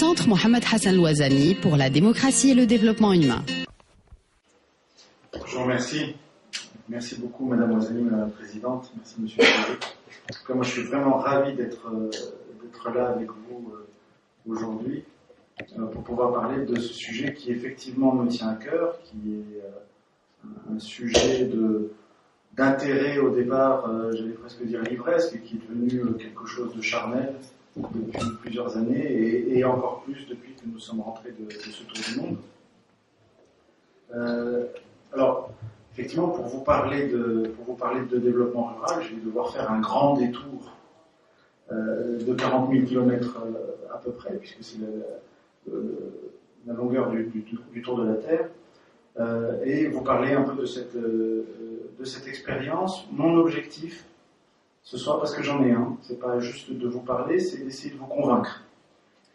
Centre Mohamed Hassan Louazani pour la démocratie et le développement humain. Je vous remercie. Merci beaucoup, Madame Louazani, Madame la Présidente. Merci, Monsieur le Président. En tout cas, moi, je suis vraiment ravi d'être là avec vous aujourd'hui pour pouvoir parler de ce sujet qui, effectivement, me tient à cœur, qui est un sujet d'intérêt au départ, j'allais presque dire livresque, et qui est devenu quelque chose de charnel depuis plusieurs années, et encore plus depuis que nous sommes rentrés de ce tour du monde. Alors, effectivement, pour vous parler de développement rural, je vais devoir faire un grand détour de 40 000 km à peu près, puisque c'est la longueur du tour de la Terre, et vous parler un peu de cette expérience. Mon objectif, ce soir, parce que j'en ai un, c'est pas juste de vous parler, c'est d'essayer de vous convaincre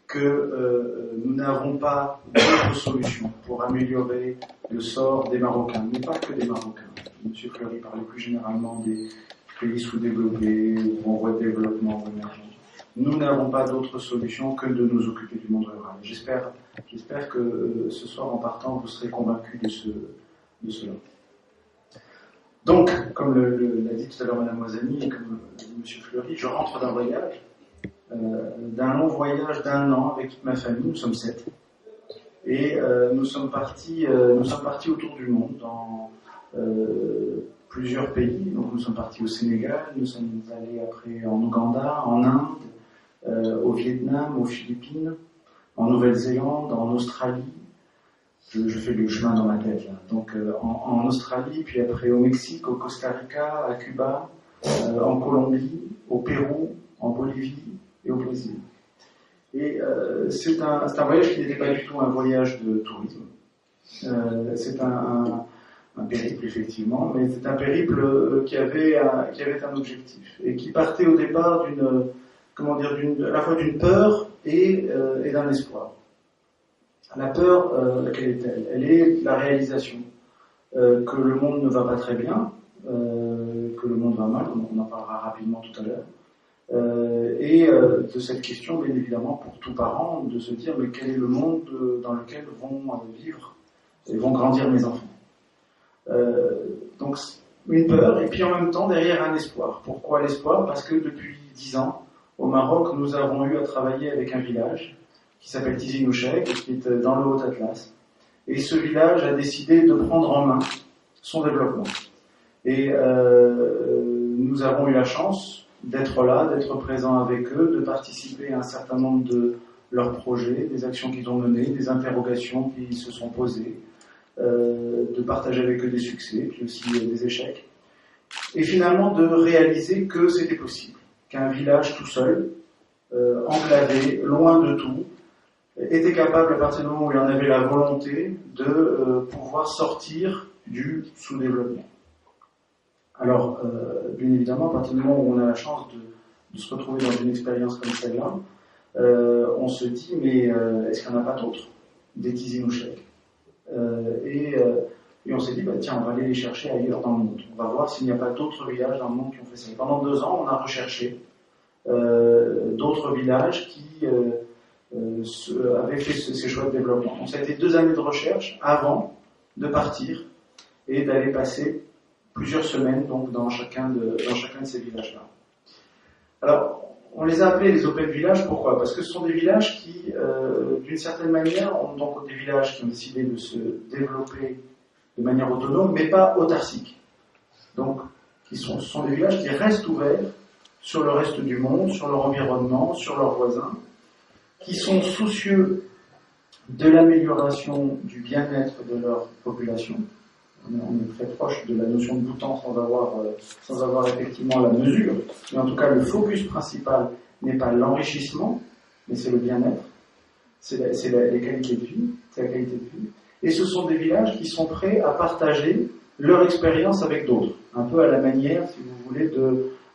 que nous n'avons pas d'autre solution pour améliorer le sort des Marocains, mais pas que des Marocains. M. Fleury parlait plus généralement des pays sous-développés ou en voie de développement ou émergents. Nous n'avons pas d'autre solution que de nous occuper du monde rural. J'espère que ce soir, en partant, vous serez convaincus de cela. Donc, comme l'a dit tout à l'heure Mme Louazani et comme M. Fleury, je rentre d'un voyage, d'un long voyage d'1 an avec toute ma famille. Nous sommes 7. Et nous sommes partis autour du monde dans plusieurs pays. Donc nous sommes partis au Sénégal, nous sommes allés après en Ouganda, en Inde, au Vietnam, aux Philippines, en Nouvelle-Zélande, en Australie. Je fais le chemin dans ma tête là. Donc en Australie, puis après au Mexique, au Costa Rica, à Cuba, en Colombie, au Pérou, en Bolivie et au Brésil. Et c'est un voyage qui n'était pas du tout un voyage de tourisme. C'est un périple effectivement, mais c'est un périple qui avait un objectif et qui partait au départ à la fois d'une peur et d'un espoir. La peur, quelle est-elle ? Elle est la réalisation que le monde ne va pas très bien, que le monde va mal, on en parlera rapidement tout à l'heure, et de cette question, bien évidemment, pour tout parent, de se dire, mais quel est le monde dans lequel vont vivre et vont grandir mes enfants ? Donc, une peur, et puis en même temps, derrière un espoir. Pourquoi l'espoir ? Parce que depuis 10 ans, au Maroc, nous avons eu à travailler avec un village qui s'appelle Tizi Ouzheg, qui est dans le Haut-Atlas. Et ce village a décidé de prendre en main son développement. Et nous avons eu la chance d'être là, d'être présents avec eux, de participer à un certain nombre de leurs projets, des actions qu'ils ont menées, des interrogations qui se sont posées, de partager avec eux des succès, puis aussi des échecs. Et finalement de réaliser que c'était possible, qu'un village tout seul, enclavé, loin de tout, était capable, à partir du moment où il en avait la volonté, de pouvoir sortir du sous-développement. Alors, bien évidemment, à partir du moment où on a la chance de se retrouver dans une expérience comme celle-là, on se dit, mais est-ce qu'il n'y en a pas d'autres, des Tizi Ouzheg ? Et on s'est dit, tiens, on va aller les chercher ailleurs dans le monde. On va voir s'il n'y a pas d'autres villages dans le monde qui ont fait ça. Et pendant 2 ans, on a recherché d'autres villages qui avaient fait ces choix de développement. Donc ça a été 2 années de recherche avant de partir et d'aller passer plusieurs semaines donc, dans chacun de ces villages-là. Alors, on les a appelés les Open Villages, pourquoi ? Parce que ce sont des villages qui, d'une certaine manière, donc des villages qui ont décidé de se développer de manière autonome, mais pas autarcique. Donc, ce sont des villages qui restent ouverts sur le reste du monde, sur leur environnement, sur leurs voisins, qui sont soucieux de l'amélioration du bien-être de leur population. On est très proche de la notion de Bhoutan sans avoir effectivement la mesure, mais en tout cas le focus principal n'est pas l'enrichissement, mais c'est le bien-être, c'est les qualités de vie, c'est la qualité de vie. Et ce sont des villages qui sont prêts à partager leur expérience avec d'autres, un peu à la manière, si vous voulez,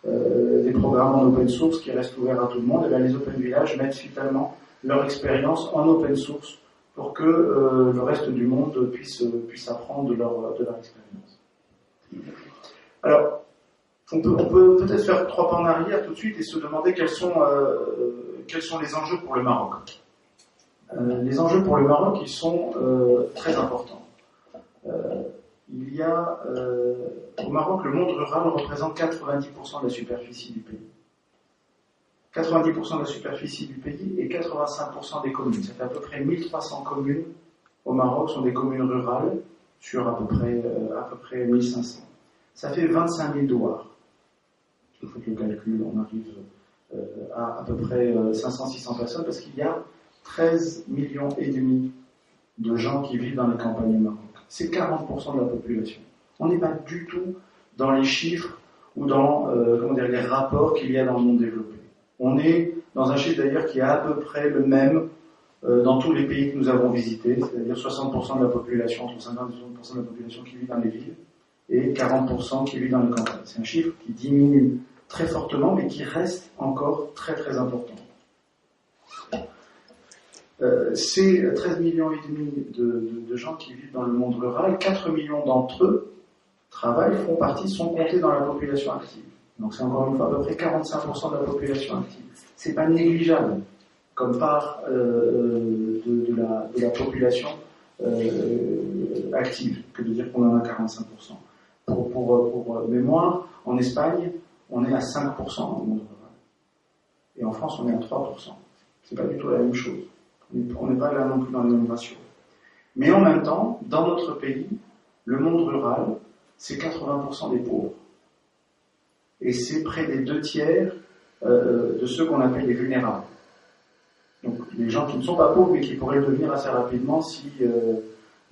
des programmes en open source qui restent ouverts à tout le monde. Et bien, les open villages mettent finalement leur expérience en open source pour que le reste du monde puisse apprendre de leur expérience. Alors, on peut peut-être faire 3 pas en arrière tout de suite et se demander quels sont les enjeux pour le Maroc. Les enjeux pour le Maroc, ils sont très importants. Il y a au Maroc, le monde rural représente 90% de la superficie du pays. 90% de la superficie du pays et 85% des communes. Ça fait à peu près 1300 communes au Maroc sont des communes rurales sur à peu près 1500. Ça fait 25 000 douars. Si vous faites le calcul, on arrive à peu près 500-600 personnes parce qu'il y a 13,5 millions de gens qui vivent dans les campagnes au Maroc. C'est 40% de la population. On n'est pas du tout dans les chiffres ou dans les rapports qu'il y a dans le monde développé. On est dans un chiffre d'ailleurs qui est à peu près le même dans tous les pays que nous avons visités, c'est-à-dire 60% de la population, entre 50 et 60% de la population qui vit dans les villes et 40% qui vit dans les campagnes. C'est un chiffre qui diminue très fortement mais qui reste encore très très important. Ces 13,5 millions de gens qui vivent dans le monde rural, 4 millions d'entre eux travaillent, sont comptés dans la population active. Donc c'est encore une fois à peu près 45% de la population active. C'est pas négligeable comme part de la population active que de dire qu'on en a 45%. Pour mémoire, en Espagne, on est à 5% dans le monde rural. Et en France, on est à 3%. C'est pas du tout la même chose. On n'est pas là non plus dans les mêmes ratios. Mais en même temps, dans notre pays, le monde rural, c'est 80% des pauvres. Et c'est près des 2/3 de ceux qu'on appelle les vulnérables. Donc les gens qui ne sont pas pauvres mais qui pourraient le devenir assez rapidement si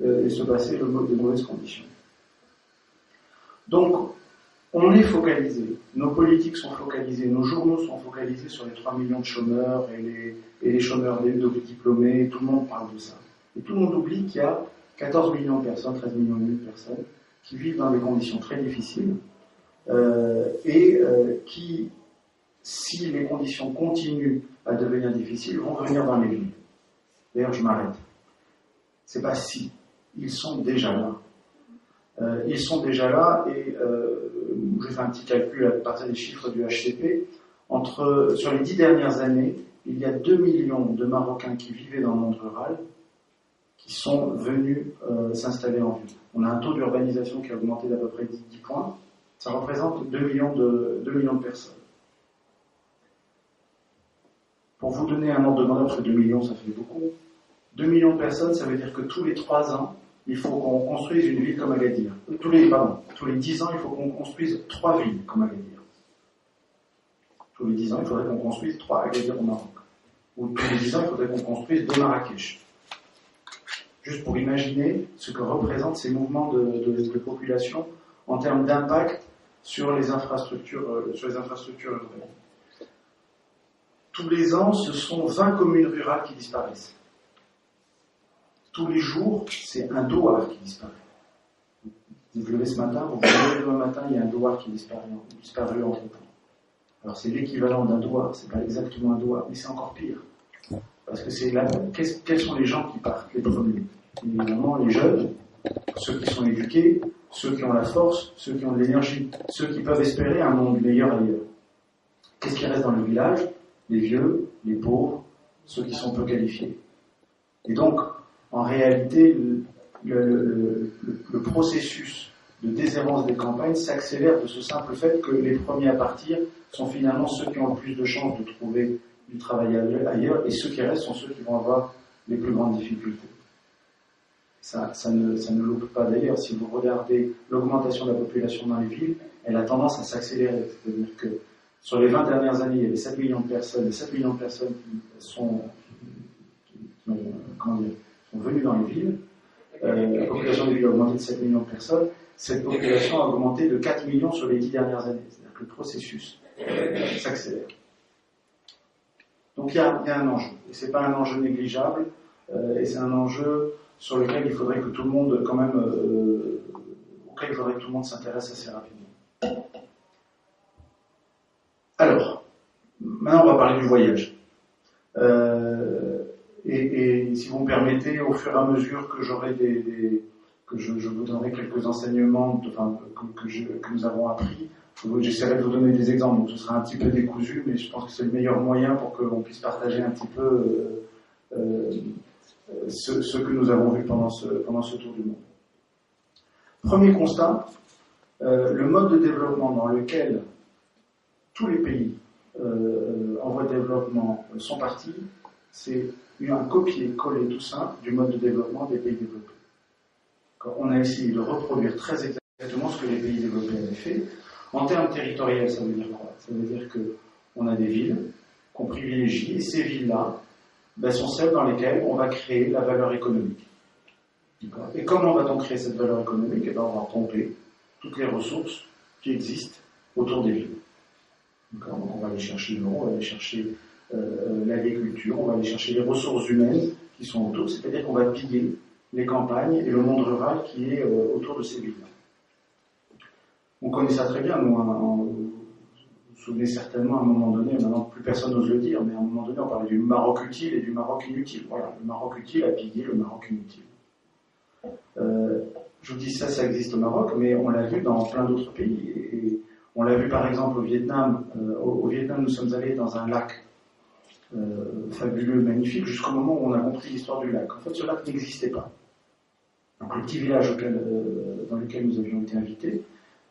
il se passait de mauvaises conditions. Donc on est focalisé, nos politiques sont focalisées, nos journaux sont focalisés sur les 3 millions de chômeurs et les chômeurs diplômés, tout le monde parle de ça. Et tout le monde oublie qu'il y a 14 millions de personnes, 13 millions de personnes qui vivent dans des conditions très difficiles qui, si les conditions continuent à devenir difficiles, vont venir dans les villes. D'ailleurs, je m'arrête. C'est pas si. Ils sont déjà là. Ils sont déjà là et je fais un petit calcul à partir des chiffres du HCP. Sur les 10 dernières années, il y a 2 millions de Marocains qui vivaient dans le monde rural qui sont venus s'installer en ville. On a un taux d'urbanisation qui a augmenté d'à peu près 10 points. Ça représente 2 millions de personnes. Pour vous donner un ordre de grandeur, parce que 2 millions, ça fait beaucoup. 2 millions de personnes, ça veut dire que tous les 3 ans, il faut qu'on construise une ville comme Agadir. Tous les 10 ans, il faut qu'on construise 3 villes comme Agadir. Tous les 10 ans, il faudrait qu'on construise 3 Agadir au Maroc. Ou tous les 10 ans, il faudrait qu'on construise 2 Marrakech. Juste pour imaginer ce que représentent ces mouvements de population en termes d'impact sur les infrastructures urbaines. Tous les ans, ce sont 20 communes rurales qui disparaissent. Tous les jours, c'est un douar qui disparaît. Vous vous levez ce matin, vous vous levez demain matin, il y a un douar qui disparu entre temps. Alors c'est l'équivalent d'un douar, c'est pas exactement un douar, mais c'est encore pire. Parce que c'est là, quels sont les gens qui partent, les premiers? Évidemment, les jeunes, ceux qui sont éduqués, ceux qui ont la force, ceux qui ont de l'énergie, ceux qui peuvent espérer un monde meilleur ailleurs. Qu'est-ce qui reste dans le village? Les vieux, les pauvres, ceux qui sont peu qualifiés. Et donc, en réalité, le processus de déshérence des campagnes s'accélère de ce simple fait que les premiers à partir sont finalement ceux qui ont le plus de chances de trouver du travail ailleurs, et ceux qui restent sont ceux qui vont avoir les plus grandes difficultés. Ça ne loupe pas d'ailleurs. Si vous regardez l'augmentation de la population dans les villes, elle a tendance à s'accélérer. C'est-à-dire que sur les 20 dernières années, il y avait 7 millions de personnes, et 7 millions de personnes qui sont venues dans les villes. La population des villes a augmenté de 7 millions de personnes. Cette population a augmenté de 4 millions sur les 10 dernières années. C'est-à-dire que le processus s'accélère. Donc il y a un enjeu. Et ce n'est pas un enjeu négligeable, et c'est un enjeu sur lequel il faudrait que tout le monde, auquel il faudrait que tout le monde s'intéresse assez rapidement. Alors, maintenant on va parler du voyage. Et si vous me permettez, au fur et à mesure que j'aurai que je vous donnerai quelques enseignements que nous avons appris, j'essaierai de vous donner des exemples. Donc ce sera un petit peu décousu, mais je pense que c'est le meilleur moyen pour qu'on puisse partager un petit peu ce que nous avons vu pendant ce tour du monde. Premier constat, le mode de développement dans lequel tous les pays en voie de développement sont partis, c'est un copier-coller tout simple du mode de développement des pays développés. On a essayé de reproduire très exactement ce que les pays développés avaient fait. En termes territoriels, ça veut dire quoi? Ça veut dire qu'on a des villes qu'on privilégie, et ces villes-là sont celles dans lesquelles on va créer la valeur économique. Et comment va-t-on créer cette valeur économique? On va pomper toutes les ressources qui existent autour des villes. Donc on va aller chercher l'eau, on va aller chercher l'agriculture, on va aller chercher les ressources humaines qui sont autour, c'est-à-dire qu'on va piller les campagnes et le monde rural qui est autour de ces villes-là. On connaît ça très bien, nous, vous vous souvenez certainement à un moment donné, maintenant plus personne n'ose le dire, mais à un moment donné on parlait du Maroc utile et du Maroc inutile. Voilà, le Maroc utile a pillé le Maroc inutile. Je vous dis ça existe au Maroc, mais on l'a vu dans plein d'autres pays. Et on l'a vu par exemple au Vietnam. Au Vietnam, nous sommes allés dans un lac fabuleux, magnifique, jusqu'au moment où on a compris l'histoire du lac. En fait, ce lac n'existait pas. Donc, le petit village dans lequel nous avions été invités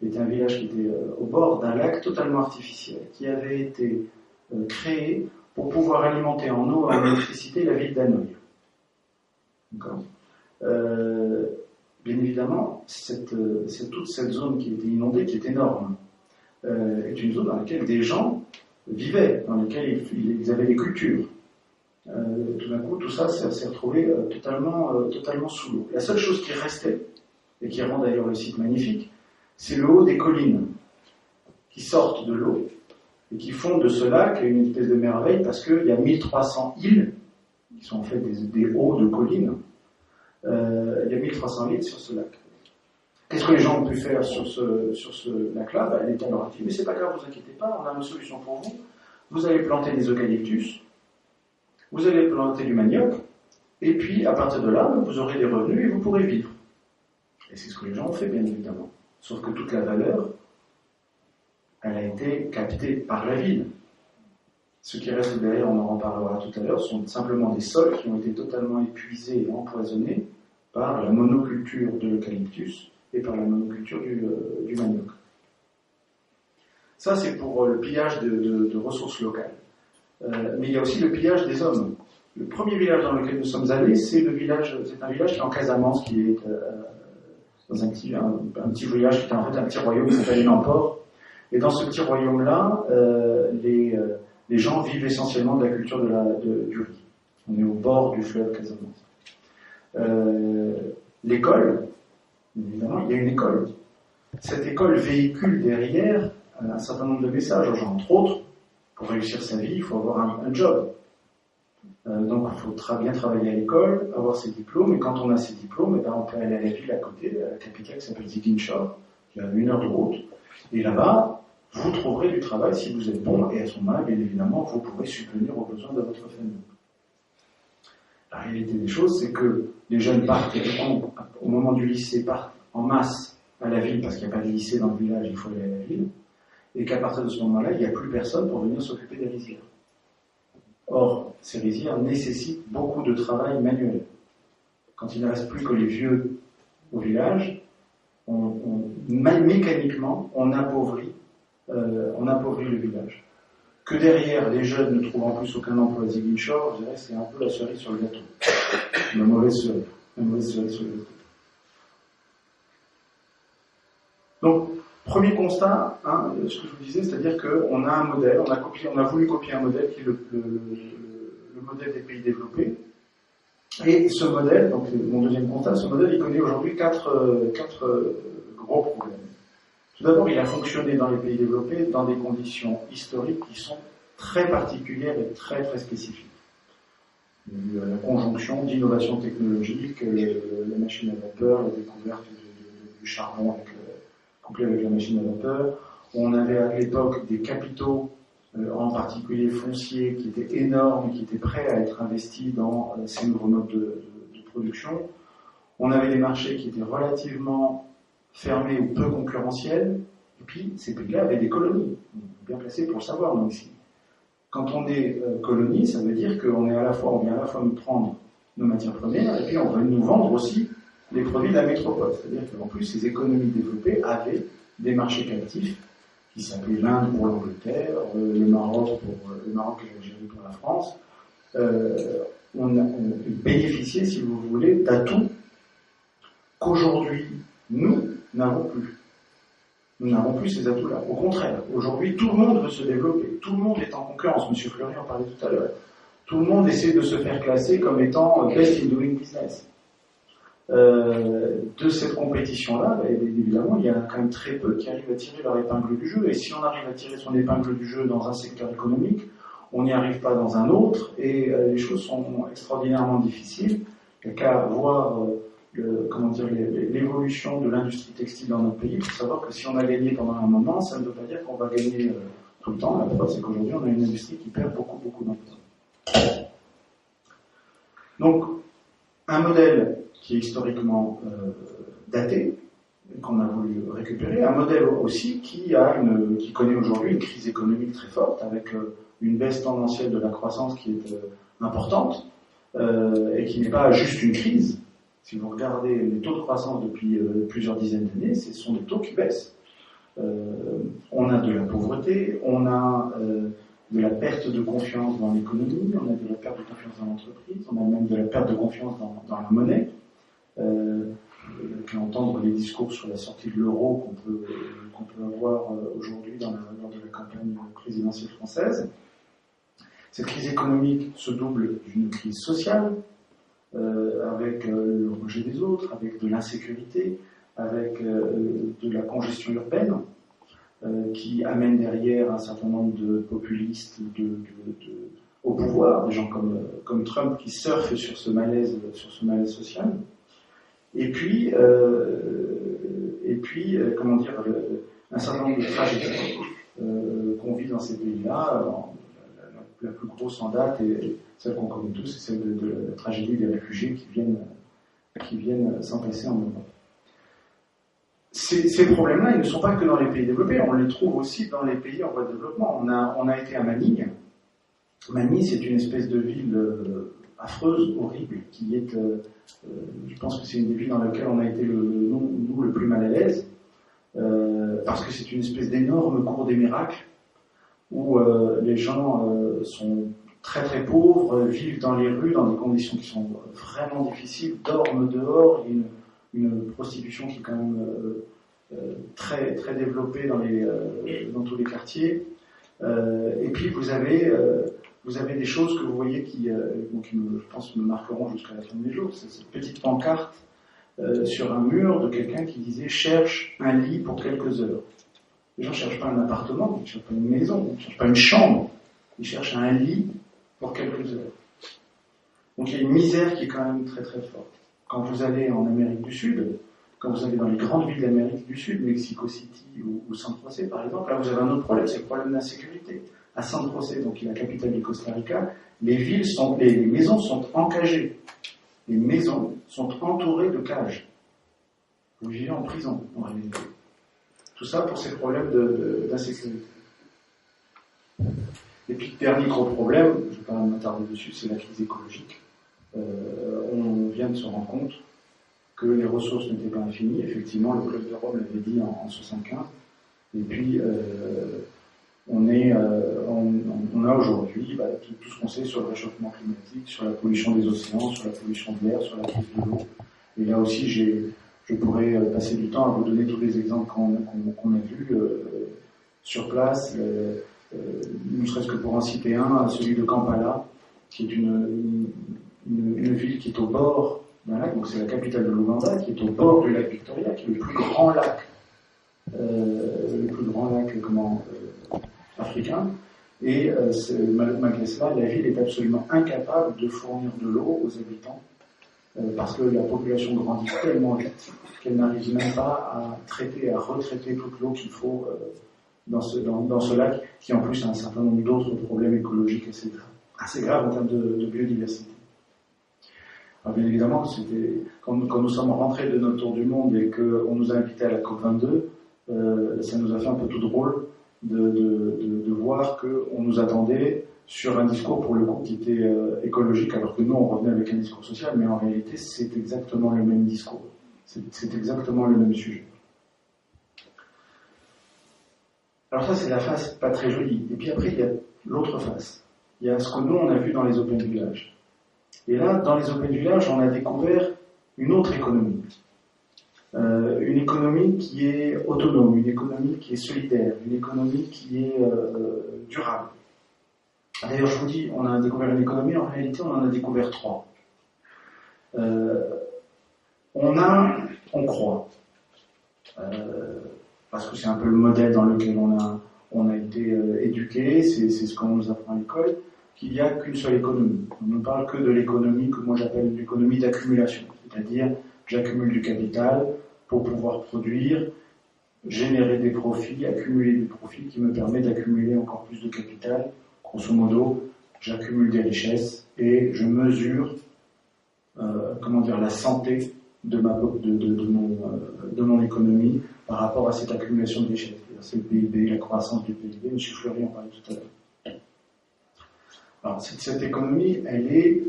était un village qui était au bord d'un lac totalement artificiel, qui avait été créé pour pouvoir alimenter en eau et en électricité la ville d'Hanoï. D'accord. Bien évidemment, toute cette zone qui était inondée, qui est énorme, est une zone dans laquelle des gens vivaient, dans laquelle ils avaient des cultures. Tout d'un coup, tout ça s'est retrouvé totalement sous l'eau. La seule chose qui restait, et qui rend d'ailleurs le site magnifique, c'est le haut des collines qui sortent de l'eau et qui font de ce lac une espèce de merveille parce qu'il y a 1300 îles qui sont en fait des hauts de collines. Il y a 1300 îles sur ce lac. Qu'est-ce que les gens ont pu faire sur ce lac-là? L'État leur a dit, mais c'est pas grave, vous inquiétez pas, on a une solution pour vous. Vous allez planter des eucalyptus, vous allez planter du manioc, et puis à partir de là, vous aurez des revenus et vous pourrez vivre. Et c'est ce que les gens ont fait, bien évidemment. Sauf que toute la valeur, elle a été captée par la ville. Ce qui reste derrière, on en reparlera tout à l'heure, sont simplement des sols qui ont été totalement épuisés et empoisonnés par la monoculture de l'eucalyptus et par la monoculture du manioc. Ça, c'est pour le pillage de ressources locales. Mais il y a aussi le pillage des hommes. Le premier village dans lequel nous sommes allés, c'est un village qui est en Casamance, qui est dans un petit village qui est en fait un petit royaume qui s'appelle Namport. Et dans ce petit royaume-là, les gens vivent essentiellement de la culture du riz. On est au bord du fleuve Casamance. L'école, évidemment, il y a une école. Cette école véhicule derrière un certain nombre de messages aux gens. Entre autres, pour réussir sa vie, il faut avoir un job. Donc il faut bien travailler à l'école, avoir ses diplômes, et quand on a ses diplômes, on peut aller à la ville à côté, à la capitale qui s'appelle Ziguinchor, qui a 1 heure de route, et là-bas, vous trouverez du travail si vous êtes bon, et à ce moment-là, bien évidemment, vous pourrez subvenir aux besoins de votre famille. La réalité des choses, c'est que les jeunes partent, au moment du lycée, partent en masse à la ville, parce qu'il n'y a pas de lycée dans le village, il faut aller à la ville, et qu'à partir de ce moment-là, il n'y a plus personne pour venir s'occuper des rizières. Or, ces rizières nécessitent beaucoup de travail manuel. Quand il ne reste plus que les vieux au village, mécaniquement, on appauvrit le village. Que derrière, les jeunes ne trouvent en plus aucun emploi à Ziguinchor, je dirais c'est un peu la cerise sur le gâteau. La mauvaise cerise sur le gâteau. Donc, premier constat, ce que je vous disais, c'est-à-dire qu'on a un modèle, on a voulu copier un modèle qui est le modèle des pays développés. Et ce modèle, donc mon deuxième constat, ce modèle, il connaît aujourd'hui quatre gros problèmes. Tout d'abord, il a fonctionné dans les pays développés dans des conditions historiques qui sont très particulières et très très spécifiques. Il y a eu la conjonction d'innovation technologique, la machine à vapeur, la découverte du charbon couplé avec la machine à vapeur. On avait à l'époque des capitaux, en particulier fonciers, qui étaient énormes, qui étaient prêts à être investis dans ces nouveaux modes de production. On avait des marchés qui étaient relativement fermés ou peu concurrentiels, et puis ces pays-là avaient des colonies. On est bien placé pour le savoir, nous, ici. Quand on est colonie, ça veut dire qu'on vient à la fois nous prendre nos matières premières, et puis on veut nous vendre aussi les produits de la métropole. C'est-à-dire qu'en plus, ces économies développées avaient des marchés captifs qui s'appelaient l'Inde pour l'Angleterre, le Maroc et l'Algérie pour la France. On bénéficiait, si vous voulez, d'atouts qu'aujourd'hui, nous n'avons plus. Nous n'avons plus ces atouts-là. Au contraire, aujourd'hui, tout le monde veut se développer. Tout le monde est en concurrence. M. Fleury en parlait tout à l'heure. Tout le monde essaie de se faire classer comme étant best in doing business. De cette compétition-là, évidemment, il y en a quand même très peu qui arrivent à tirer leur épingle du jeu. Et si on arrive à tirer son épingle du jeu dans un secteur économique, on n'y arrive pas dans un autre. Et les choses sont extraordinairement difficiles. Il n'y a qu'à voir l'évolution de l'industrie textile dans notre pays pour savoir que si on a gagné pendant un moment, ça ne veut pas dire qu'on va gagner tout le temps. La preuve, c'est qu'aujourd'hui, on a une industrie qui perd beaucoup d'emplois. Donc, un modèle qui est historiquement daté, qu'on a voulu récupérer, un modèle aussi qui connaît aujourd'hui une crise économique très forte, avec une baisse tendancielle de la croissance qui est importante, et qui n'est pas juste une crise. Si vous regardez les taux de croissance depuis plusieurs dizaines d'années, ce sont des taux qui baissent. On a de la pauvreté, on a de la perte de confiance dans l'économie, on a de la perte de confiance dans l'entreprise, on a même de la perte de confiance dans la monnaie. Qu'à entendre les discours sur la sortie de l'euro qu'on peut avoir aujourd'hui lors de la campagne présidentielle française. Cette crise économique se double d'une crise sociale, avec le rejet des autres, avec de l'insécurité, avec de la congestion urbaine, qui amène derrière un certain nombre de populistes au pouvoir, des gens comme Trump qui surfent sur ce malaise social. Et puis un certain nombre de tragédies qu'on vit dans ces pays-là. La plus grosse en date, et celle qu'on connaît tous, c'est celle de la tragédie des réfugiés qui viennent s'entasser en Europe. Ces problèmes-là, ils ne sont pas que dans les pays développés, on les trouve aussi dans les pays en voie de développement. On a été à Manille. Manille, c'est une espèce de ville affreuse, horrible, qui est, je pense que c'est une des villes dans laquelle on a été nous le plus mal à l'aise, parce que c'est une espèce d'énorme cour des miracles, où les gens sont très très pauvres, vivent dans les rues dans des conditions qui sont vraiment difficiles, dorment dehors, il y a une prostitution qui est quand même très très développée dans tous les quartiers. Et puis vous avez des choses que vous voyez qui je pense, me marqueront jusqu'à la fin de mes jours. C'est cette petite pancarte sur un mur de quelqu'un qui disait « Cherche un lit pour quelques heures ». Les gens ne cherchent pas un appartement, ils ne cherchent pas une maison, ils ne cherchent pas une chambre, ils cherchent un lit pour quelques heures. Donc il y a une misère qui est quand même très très forte. Quand vous allez en Amérique du Sud, quand vous allez dans les grandes villes d'Amérique du Sud, Mexico City ou San José par exemple, là vous avez un autre problème, c'est le problème d'insécurité. À San José, donc qui est la capitale du Costa Rica, les maisons sont encagées. Les maisons sont entourées de cages. Vous vivez en prison en réalité. Tout ça pour ces problèmes d'insécurité. Et puis, dernier gros problème, je ne vais pas m'attarder dessus, c'est la crise écologique. On vient de se rendre compte que les ressources n'étaient pas infinies. Effectivement, le Club de Rome l'avait dit en 1975. Et puis, on a aujourd'hui tout ce qu'on sait sur le réchauffement climatique, sur la pollution des océans, sur la pollution de l'air, sur la crise de l'eau. Et là aussi, je pourrais passer du temps à vous donner tous les exemples qu'on a vus sur place, ne serait-ce que pour en citer un, celui de Kampala, qui est une ville qui est au bord d'un lac, donc c'est la capitale de l'Ouganda, qui est au bord du lac Victoria, qui est le plus grand lac, africain. Et malgré cela, la ville est absolument incapable de fournir de l'eau aux habitants, parce que la population grandit tellement vite qu'elle n'arrive même pas à retraiter toute l'eau qu'il faut dans ce lac, qui en plus a un certain nombre d'autres problèmes écologiques assez graves en termes de biodiversité. Alors bien évidemment, quand nous sommes rentrés de notre tour du monde et qu'on nous a invités à la COP22, ça nous a fait un peu tout drôle de voir qu'on nous attendait sur un discours pour le coup qui était écologique, alors que nous on revenait avec un discours social, mais en réalité c'est exactement le même discours, c'est exactement le même sujet. Alors ça c'est la face pas très jolie, et puis après il y a l'autre face, il y a ce que nous on a vu dans les Open Village. Et là, dans les Open Village, on a découvert une autre économie. Une économie qui est autonome, une économie qui est solidaire, une économie qui est durable. D'ailleurs, je vous dis, on a découvert une économie, en réalité, on en a découvert 3. On croit, parce que c'est un peu le modèle dans lequel on a été éduqué, c'est ce qu'on nous apprend à l'école, qu'il n'y a qu'une seule économie. On ne parle que de l'économie que moi j'appelle l'économie d'accumulation, c'est-à-dire j'accumule du capital pour pouvoir produire, générer des profits, accumuler des profits qui me permettent d'accumuler encore plus de capital. Grosso modo, j'accumule des richesses et je mesure la santé de mon économie par rapport à cette accumulation de richesses. C'est le PIB, la croissance du PIB, M. Fleury en parlait tout à l'heure. Alors, cette économie, elle est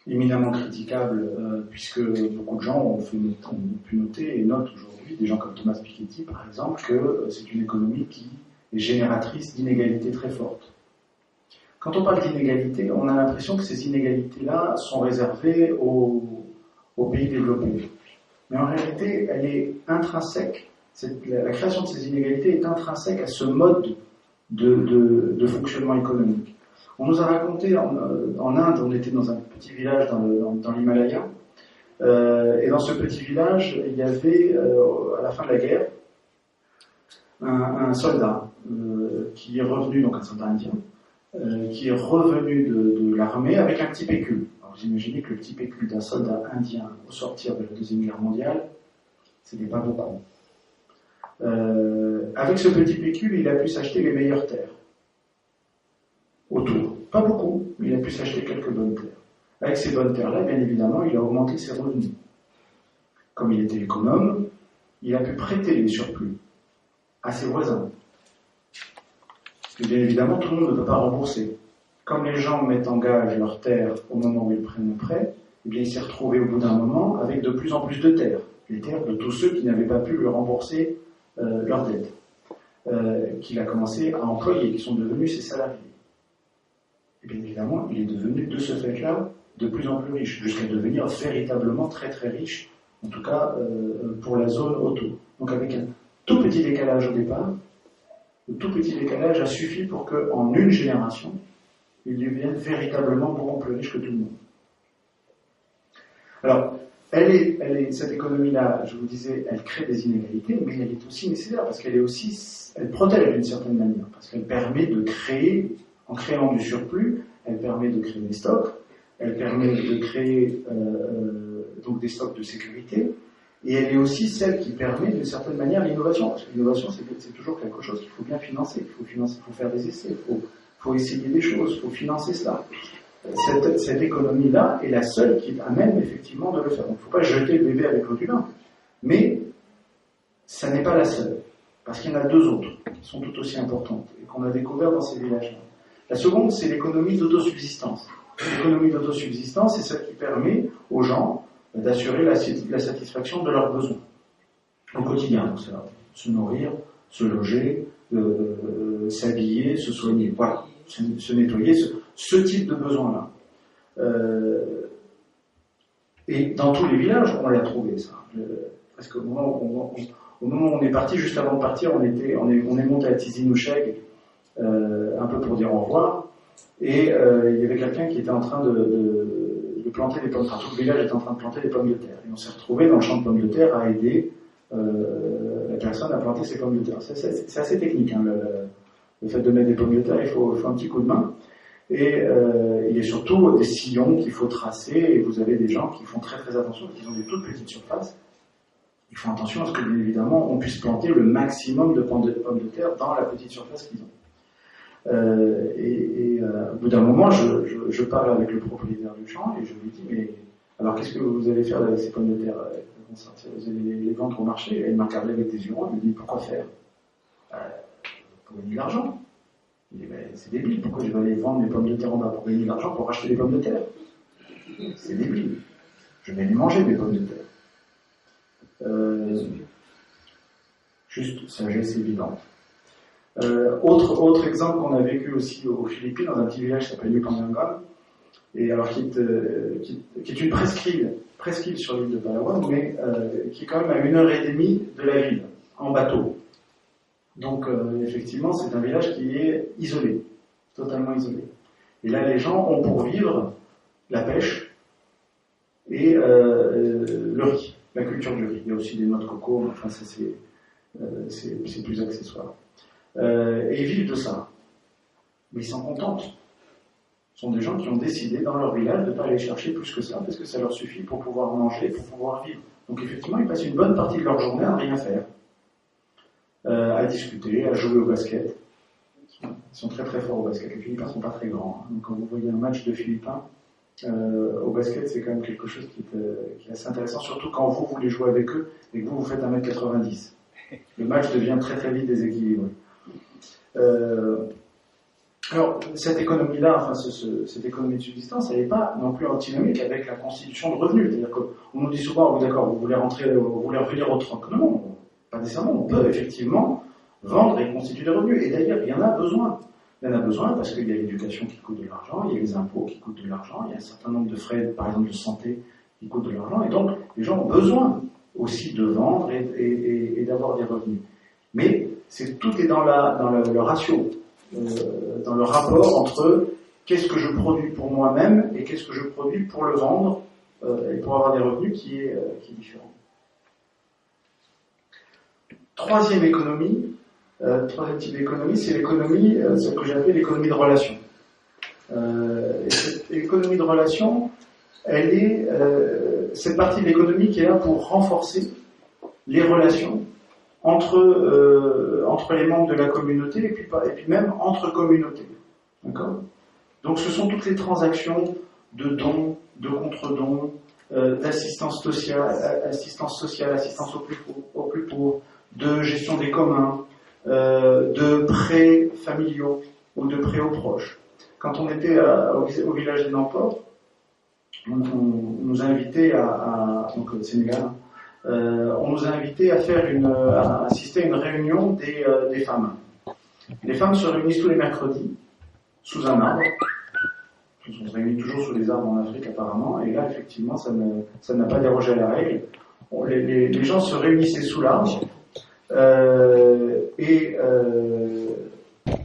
éminemment critiquable, puisque beaucoup de gens ont pu noter et notent aujourd'hui, des gens comme Thomas Piketty par exemple, que c'est une économie qui est génératrice d'inégalités très fortes. Quand on parle d'inégalités, on a l'impression que ces inégalités-là sont réservées aux pays développés. Mais en réalité, elle est intrinsèque, la création de ces inégalités est intrinsèque à ce mode de fonctionnement économique. On nous a raconté en Inde, on était dans un petit village dans l'Himalaya, et dans ce petit village, il y avait, à la fin de la guerre, un soldat qui est revenu, donc un soldat indien, qui est revenu de l'armée avec un petit pécule. Alors vous imaginez que le petit pécule d'un soldat indien au sortir de la Deuxième Guerre mondiale, c'était pas beaucoup. Avec ce petit pécule, il a pu s'acheter les meilleures terres autour. Pas beaucoup, mais il a pu s'acheter quelques bonnes terres. Avec ces bonnes terres-là, bien évidemment, il a augmenté ses revenus. Comme il était économe, il a pu prêter les surplus à ses voisins. Parce que bien évidemment, tout le monde ne peut pas rembourser. Comme les gens mettent en gage leurs terres au moment où ils prennent le prêt, eh bien, il s'est retrouvé au bout d'un moment avec de plus en plus de terres. Les terres de tous ceux qui n'avaient pas pu lui rembourser leurs dettes. Qu'il a commencé à employer, qui sont devenus ses salariés. Et bien évidemment, il est devenu, de ce fait-là, de plus en plus riche, jusqu'à devenir véritablement très très riche, en tout cas pour la zone autour. Donc avec un tout petit décalage au départ, le tout petit décalage a suffi pour qu'en une génération, il devienne véritablement beaucoup plus riche que tout le monde. Alors, cette économie-là, je vous disais, elle crée des inégalités, mais elle est aussi nécessaire, parce elle protège d'une certaine manière, parce qu'elle permet de créer, en créant du surplus, elle permet de créer des stocks, elle permet de créer donc des stocks de sécurité, et elle est aussi celle qui permet d'une certaine manière l'innovation, parce que l'innovation c'est toujours quelque chose qu'il faut bien financer, il faut faire des essais, il faut essayer des choses, il faut financer cela. Cette économie-là est la seule qui amène effectivement de le faire. Donc il ne faut pas jeter le bébé avec l'eau du bain, mais ça n'est pas la seule, parce qu'il y en a deux autres qui sont tout aussi importantes et qu'on a découvert dans ces villages-là. La seconde, c'est l'économie d'autosubsistance. L'économie d'autosubsistance, c'est celle qui permet aux gens d'assurer la satisfaction de leurs besoins au quotidien. Donc, c'est se nourrir, se loger, s'habiller, se soigner, voilà, se nettoyer, ce type de besoins-là. Et dans tous les villages, on l'a trouvé, ça. Presque au moment où on est parti, juste avant de partir, on est monté à Tizi Ouzheg, un peu pour dire au revoir, et il y avait quelqu'un qui était en train de planter des pommes de terre. Tout le village était en train de planter des pommes de terre. Et on s'est retrouvé dans le champ de pommes de terre à aider la personne à planter ses pommes de terre. C'est assez technique, hein, le fait de mettre des pommes de terre, il faut un petit coup de main. Et il y a surtout des sillons qu'il faut tracer, et vous avez des gens qui font très très attention, parce qu'ils ont des toutes petites surfaces. Ils font attention à ce que, bien évidemment, on puisse planter le maximum de pommes de terre dans la petite surface qu'ils ont. Au bout d'un moment, je parle avec le propriétaire du champ et je lui dis, mais alors qu'est-ce que vous allez faire avec ces pommes de terre? Vous allez les vendre au marché? Et il m'a regardé avec des yeux ronds, il me dit, pourquoi faire? Pour gagner de l'argent. Il dit, c'est débile, pourquoi je vais aller vendre mes pommes de terre en bas pour gagner de l'argent pour acheter des pommes de terre? C'est débile. Je vais les manger, mes pommes de terre. Juste sagesse évidente. Autre exemple qu'on a vécu aussi aux Philippines, dans un petit village qui s'appelle Yupangangan, et alors qui est une presqu'île sur l'île de Palawan, mais qui est quand même à 1h30 de la ville, en bateau. Donc effectivement, c'est un village qui est isolé, totalement isolé. Et là, les gens ont pour vivre la pêche et le riz, la culture du riz. Il y a aussi des noix de coco, enfin ça c'est plus accessoire. Et ils vivent de ça. Mais ils s'en contentent. Ce sont des gens qui ont décidé dans leur village de ne pas aller chercher plus que ça, parce que ça leur suffit pour pouvoir manger, pour pouvoir vivre. Donc effectivement, ils passent une bonne partie de leur journée à ne rien faire. À discuter, à jouer au basket. Ils sont très très forts au basket. Les Philippins ne sont pas très grands. Donc quand vous voyez un match de Philippins, au basket, c'est quand même quelque chose qui est assez intéressant, surtout quand vous voulez jouer avec eux et que vous faites 1m90. Le match devient très très vite déséquilibré. Alors, cette économie-là, enfin, cette économie de subsistance, elle n'est pas non plus antinomique avec la constitution de revenus. C'est-à-dire qu'on nous dit souvent, d'accord, vous voulez revenir au troc. Non, pas nécessairement. On peut effectivement vendre et constituer des revenus. Et d'ailleurs, il y en a besoin. Il y en a besoin parce qu'il y a l'éducation qui coûte de l'argent, il y a les impôts qui coûtent de l'argent, il y a un certain nombre de frais, par exemple de santé, qui coûtent de l'argent. Et donc, les gens ont besoin aussi de vendre et d'avoir des revenus. Mais tout est dans le ratio. Dans le rapport entre qu'est-ce que je produis pour moi-même et qu'est-ce que je produis pour le vendre et pour avoir des revenus qui est différent. Troisième type d'économie, c'est l'économie, celle que j'appelle l'économie de relation. Et cette économie de relation, elle est cette partie de l'économie qui est là pour renforcer les relations entre les membres de la communauté et puis même entre communautés. D'accord ? Donc ce sont toutes les transactions de dons, de contre-dons, d'assistance sociale, assistance aux plus pauvres, de gestion des communs, de prêts familiaux ou de prêts aux proches. Quand on était au village de Namport, on nous a invités donc au Sénégal, on nous a invités à assister à une réunion des femmes. Les femmes se réunissent tous les mercredis sous un arbre. On se réunit toujours sous les arbres en Afrique apparemment, et là effectivement ça n'a pas dérogé à la règle. Les gens se réunissaient sous l'arbre et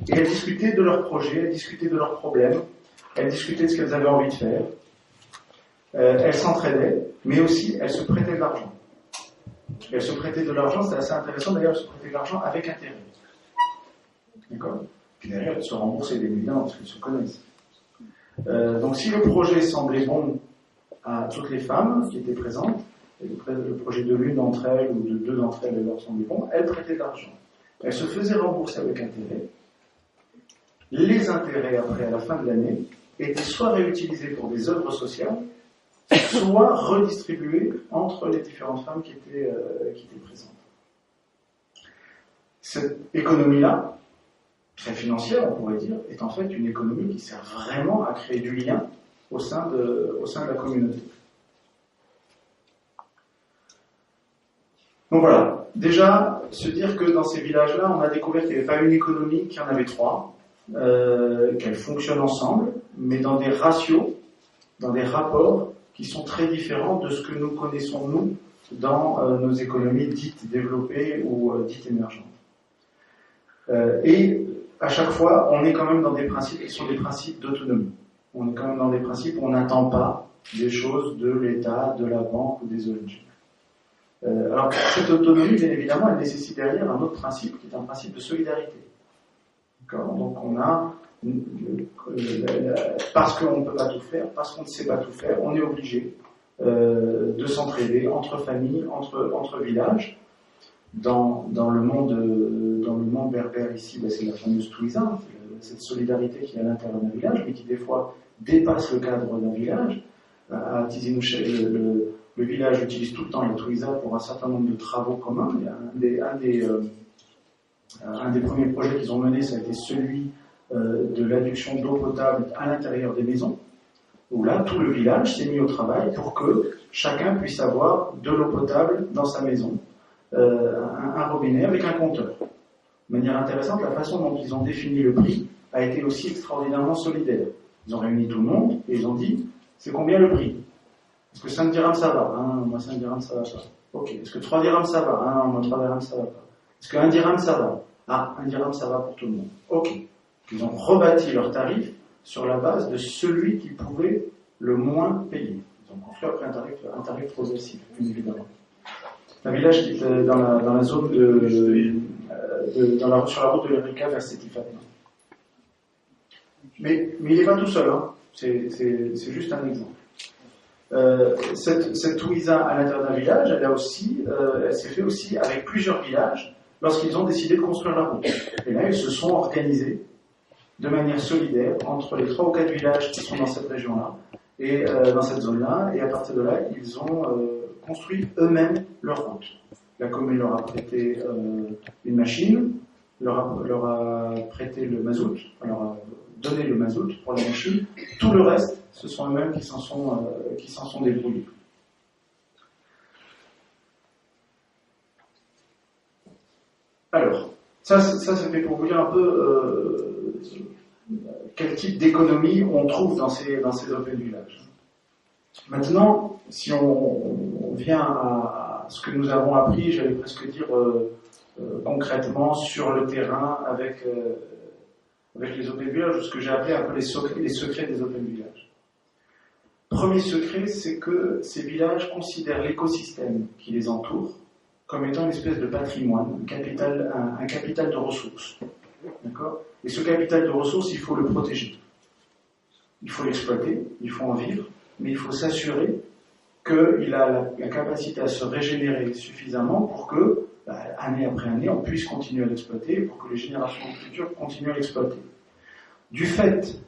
elles discutaient de leurs projets, elles discutaient de leurs problèmes, elles discutaient de ce qu'elles avaient envie de faire. Elles s'entraidaient, mais aussi elles se prêtaient de l'argent. Elles se prêtaient de l'argent, c'est assez intéressant d'ailleurs, elles se prêtaient de l'argent avec intérêt. D'accord ? Puis derrière, elles se remboursaient des millions parce qu'elles se connaissent. Donc si le projet semblait bon à toutes les femmes qui étaient présentes, et le projet de l'une d'entre elles ou de deux d'entre elles leur semblait bon, elles prêtaient de l'argent. Elles se faisaient rembourser avec intérêt. Les intérêts, après, à la fin de l'année, étaient soit réutilisés pour des œuvres sociales, soit redistribués entre les différentes femmes qui étaient présentes. Cette économie-là, très financière, on pourrait dire, est en fait une économie qui sert vraiment à créer du lien au sein de la communauté. Donc voilà, déjà, se dire que dans ces villages-là, on a découvert qu'il n'y avait pas une économie, qu'il y en avait trois, qu'elles fonctionnent ensemble, mais dans des ratios, dans des rapports qui sont très différents de ce que nous connaissons, nous, dans nos économies dites développées ou dites émergentes. Et à chaque fois, on est quand même dans des principes qui sont des principes d'autonomie. On est quand même dans des principes où on n'attend pas des choses de l'État, de la banque ou des ONG. Alors, cette autonomie, bien évidemment, elle nécessite derrière un autre principe, qui est un principe de solidarité. D'accord ? Donc, on a, parce qu'on ne peut pas tout faire, parce qu'on ne sait pas tout faire, on est obligé de s'entraider entre familles, entre villages. Dans le monde berbère ici, c'est la fameuse Touisa, cette solidarité qui est à l'intérieur d'un village, mais qui des fois dépasse le cadre d'un village. À Tizi Ouzou, le village utilise tout le temps la Touisa pour un certain nombre de travaux communs. Un des premiers projets qu'ils ont menés, ça a été celui de l'adduction d'eau potable à l'intérieur des maisons, où là, tout le village s'est mis au travail pour que chacun puisse avoir de l'eau potable dans sa maison, un robinet avec un compteur. De manière intéressante, la façon dont ils ont défini le prix a été aussi extraordinairement solidaire. Ils ont réuni tout le monde et ils ont dit, c'est combien le prix? Est-ce que 5 dirhams ça va? Moi 5 dirhams ça va pas. Ok. Est-ce que 3 dirhams ça va? Moi 3 dirhams ça va pas. Est-ce que 1 dirham ça va? 1 dirham ça va pour tout le monde. Ok. Ils ont rebâti leur tarif sur la base de celui qui pouvait le moins payer. Ils ont construit après un tarif progressif, bien évidemment. C'est un village qui est dans la zone sur la route de l'Erika vers Sétifat. Mais il n'est pas tout seul, hein. C'est juste un exemple. Cette Ouïza à l'intérieur d'un village, elle s'est faite aussi avec plusieurs villages lorsqu'ils ont décidé de construire la route. Et là, ils se sont organisés de manière solidaire entre les 3 ou 4 villages qui sont dans cette région-là et dans cette zone-là, et à partir de là, ils ont construit eux-mêmes leur route. La commune leur a prêté une machine, leur a prêté le mazout, leur a donné le mazout pour la machine. Tout le reste, ce sont eux-mêmes qui s'en sont débrouillés. Alors, ça c'était pour vous dire un peu quel type d'économie on trouve dans ces open villages. Maintenant, si on vient à ce que nous avons appris, j'allais presque dire concrètement sur le terrain avec les open villages, ou ce que j'ai appelé un peu les secrets des open villages. Premier secret, c'est que ces villages considèrent l'écosystème qui les entoure comme étant une espèce de patrimoine, un capital de ressources. D'accord ? Et ce capital de ressources, il faut le protéger. Il faut l'exploiter, il faut en vivre, mais il faut s'assurer qu'il a la capacité à se régénérer suffisamment pour que, année après année, on puisse continuer à l'exploiter, pour que les générations futures continuent à l'exploiter. Du fait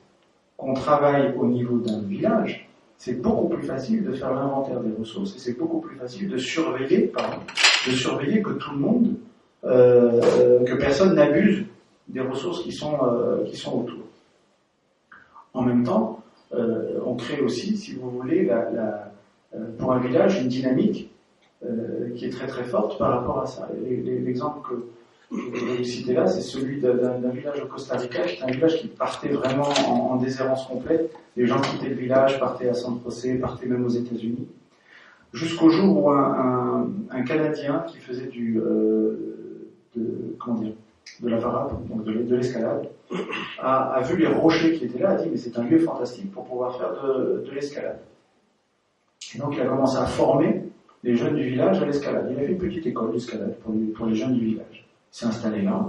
qu'on travaille au niveau d'un village, c'est beaucoup plus facile de faire l'inventaire des ressources et c'est beaucoup plus facile de surveiller que tout le monde, que personne n'abuse des ressources qui sont autour. En même temps, on crée aussi, si vous voulez, pour un village, une dynamique qui est très très forte par rapport à ça. L'exemple que je vais vous citer là, c'est celui d'un village au Costa Rica. C'était un village qui partait vraiment en déshérence complète. Les gens quittaient le village, partaient à San José, partaient même aux États-Unis. Jusqu'au jour où un Canadien qui faisait de la varap, donc de l'escalade, a vu les rochers qui étaient là, a dit mais c'est un lieu fantastique pour pouvoir faire de l'escalade. Et donc il a commencé à former les jeunes du village à l'escalade. Il a fait une petite école d'escalade pour les jeunes du village. Il s'est installé là.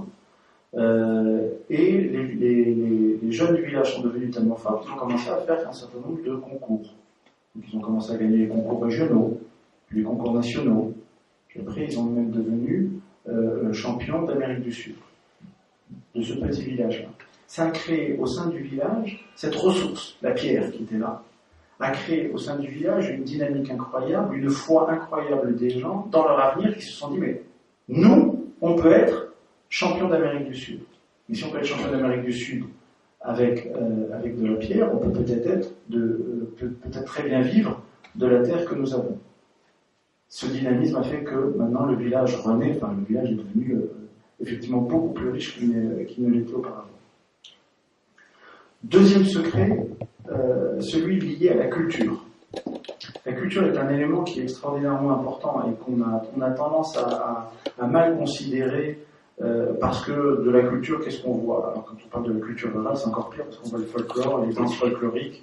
Et les jeunes du village sont devenus tellement forts qu'ils ont commencé à faire un certain nombre de concours. Donc ils ont commencé à gagner les concours régionaux, puis les concours nationaux. Puis après ils ont même devenu champions d'Amérique du Sud, de ce petit village-là. Ça a créé au sein du village cette ressource, la pierre qui était là, a créé au sein du village une dynamique incroyable, une foi incroyable des gens dans leur avenir qui se sont dit mais nous, on peut être champion d'Amérique du Sud. Mais si on peut être champion d'Amérique du Sud avec de la pierre, on peut peut-être très bien vivre de la terre que nous avons. Ce dynamisme a fait que maintenant le village renaît, le village est devenu effectivement beaucoup plus riche qu'il ne l'était auparavant. Deuxième secret, celui lié à la culture. La culture est un élément qui est extraordinairement important et qu'on a tendance à mal considérer parce que de la culture, qu'est-ce qu'on voit? Alors quand on parle de la culture rurale, c'est encore pire parce qu'on voit le folklore, les danses folkloriques,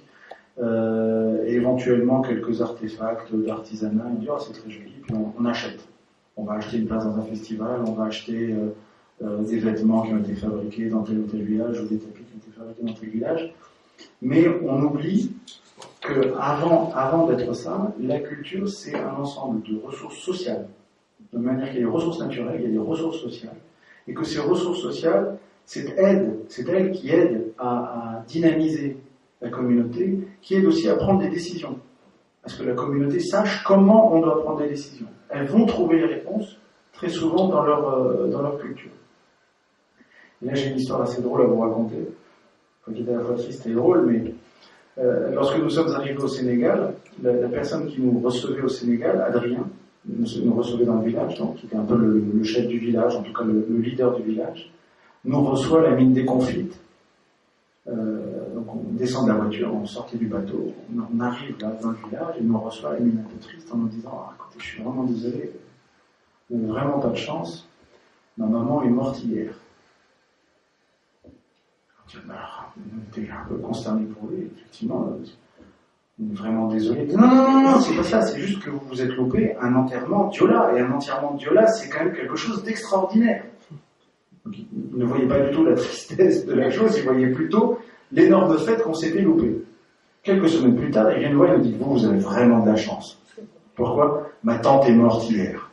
et éventuellement quelques artefacts d'artisanat, et on dit oh c'est très joli, puis on achète. On va acheter une place dans un festival, on va acheter des vêtements qui ont été fabriqués dans tel ou tel village, ou des tapis qui ont été fabriqués dans tel village. Mais on oublie que avant d'être ça, la culture c'est un ensemble de ressources sociales. De manière qu'il y a des ressources naturelles, il y a des ressources sociales. Et que ces ressources sociales, c'est elles qui aident à dynamiser la communauté, qui aident aussi à prendre des décisions. À ce que la communauté sache comment on doit prendre des décisions. Elles vont trouver les réponses, très souvent dans leur culture. Et là, j'ai une histoire assez drôle à vous raconter. qui est à la fois triste et drôle, mais lorsque nous sommes arrivés au Sénégal, la personne qui nous recevait au Sénégal, Adrien, nous recevait dans le village, donc, qui était un peu le chef du village, en tout cas le leader du village, nous reçoit la mine déconfite. Donc on descend de la voiture, on sortait du bateau, on arrive là dans le village et nous reçoit la mine un peu triste en nous disant « Écoutez, je suis vraiment désolé, vous n'avez vraiment pas de chance, ma maman est morte hier. » On était un peu consterné pour lui, effectivement, on est vraiment désolé. Non, c'est pas ça, c'est juste que vous vous êtes loupé un enterrement Diola, et un enterrement Diola, c'est quand même quelque chose d'extraordinaire. Donc, il ne voyait pas du tout la tristesse de la chose, il voyait plutôt l'énorme fait qu'on s'était loupé. Quelques semaines plus tard, il vient nous voir et nous dit « Vous avez vraiment de la chance. Pourquoi ? Ma tante est morte hier.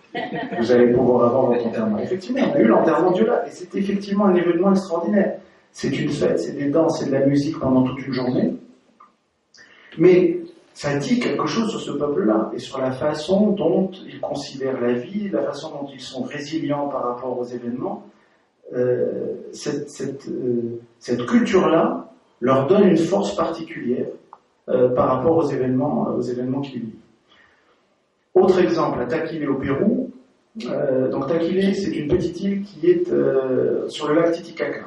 Vous allez pouvoir avoir votre enterrement. » Effectivement, on a eu l'enterrement Diola, et c'est effectivement un événement extraordinaire. C'est une fête, c'est des danses, c'est de la musique pendant toute une journée. Mais ça dit quelque chose sur ce peuple-là, et sur la façon dont ils considèrent la vie, la façon dont ils sont résilients par rapport aux événements. Cette culture-là leur donne une force particulière par rapport aux événements qu'ils vivent. Autre exemple, à Taquilé au Pérou. Donc Taquilé, c'est une petite île qui est sur le lac Titicaca.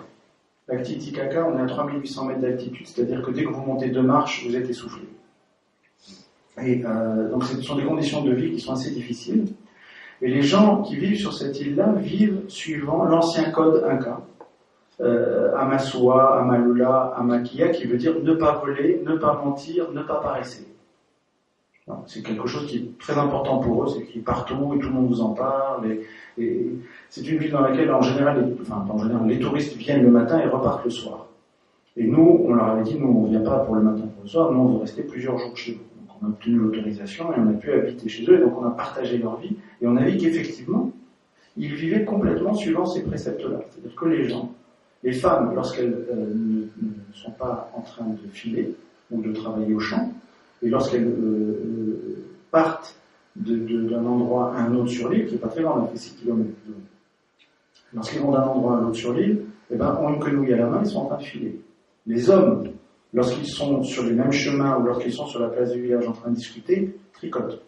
Lac Titicaca, on est à 3800 mètres d'altitude, c'est-à-dire que dès que vous montez 2 marches, vous êtes essoufflé. Et donc ce sont des conditions de vie qui sont assez difficiles. Et les gens qui vivent sur cette île-là vivent suivant l'ancien code Inca. Amasua, Amalula, Amakia, qui veut dire ne pas voler, ne pas mentir, ne pas paresser. C'est quelque chose qui est très important pour eux, c'est qui est partout et tout le monde vous en parle. Et c'est une ville dans laquelle, en général, les touristes viennent le matin et repartent le soir. Et nous, on leur avait dit, nous, on ne vient pas pour le matin pour le soir, nous, on veut rester plusieurs jours chez vous. Donc on a obtenu l'autorisation et on a pu habiter chez eux, et donc on a partagé leur vie. Et on a vu qu'effectivement, ils vivaient complètement suivant ces préceptes-là. C'est-à-dire que les gens, les femmes, lorsqu'elles ne sont pas en train de filer ou de travailler au champ, et lorsqu'elles partent d'un endroit à un autre sur l'île, qui n'est pas très loin, on a fait 6 km. Lorsqu'ils vont d'un endroit à l'autre sur l'île, ont une quenouille à la main, ils sont en train de filer. Les hommes, lorsqu'ils sont sur les mêmes chemins ou lorsqu'ils sont sur la place du village en train de discuter, tricotent.